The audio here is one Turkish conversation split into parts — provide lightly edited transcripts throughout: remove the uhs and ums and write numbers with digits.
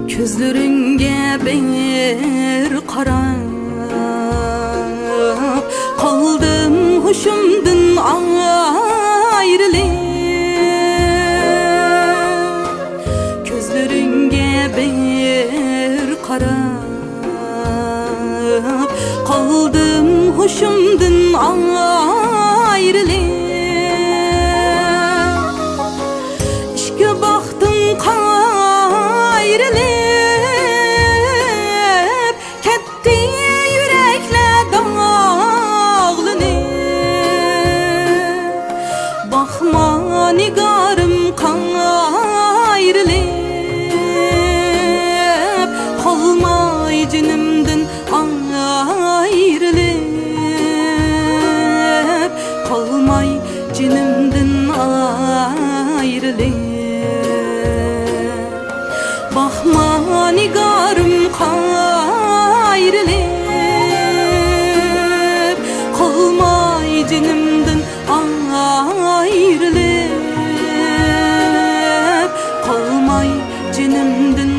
Közlerine bir qarab qaldım huşumdan ayrılıp. Közlerine bir qarab qaldım huşumdan ayrılıp. İşke baxtım qayrilip, ketdi yürekler dağlanıp. Baxma nigarım qayrilip, qalmay cinimden ayrılıp, qalmay cinimden ayrılıp. Baxma nigarım qayrilip, qalmay cinimden ayrılıp, qalmay cinimden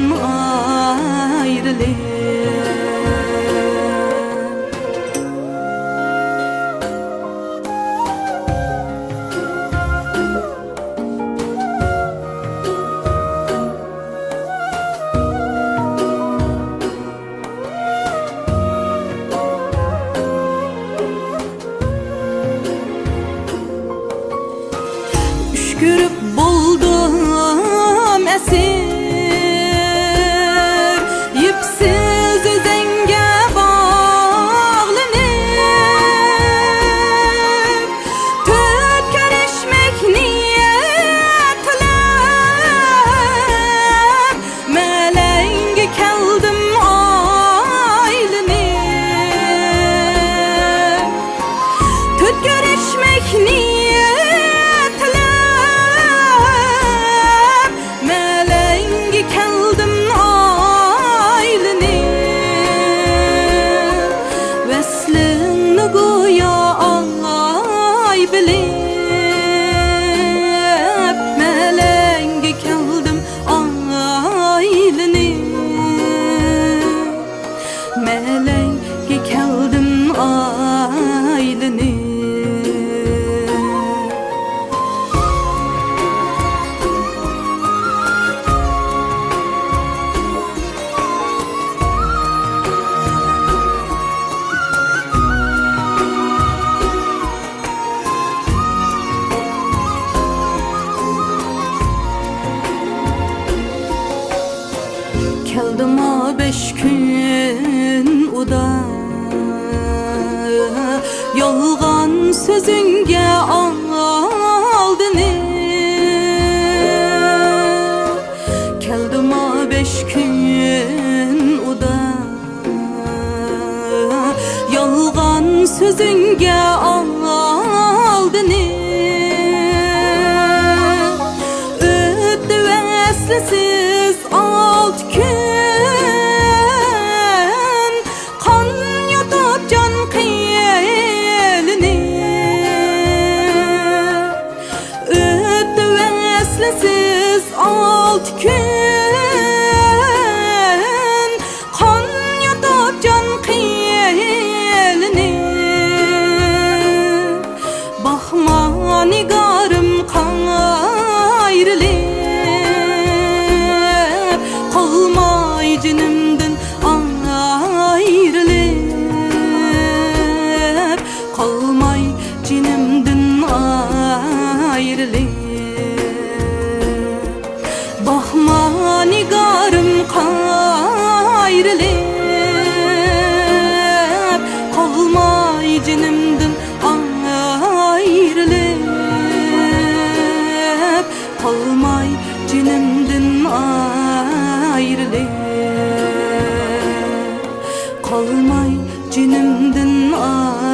ayrılıp. Görüp buldum esir, yipsiz özenge bağlanıp. Tüp görüşmek niyetlep, melenge keldim aylanıp. Tüp görüşmek niyetlep, melenge keldim aylanıp. Keldim a 5 gün uda, yolgan sözünge aldınıp. Keldim a 5 gün uda, yolgan sözünge aldınıp. Öttü veslesiz 6 gün, kan yutup can kıyılınıp. Öttü veslesiz 6 gün, kan yutup can kıyılınıp. Baxma nigarım qayrilip, qalmay cinimden ayrılıp, qalmay cinimden ayrılıp. Baxma nigarım qayrilip, qalmay cinimden ayrılıp, qalmay cinimden ayrılıp, qalmay cinimden ayrılıp.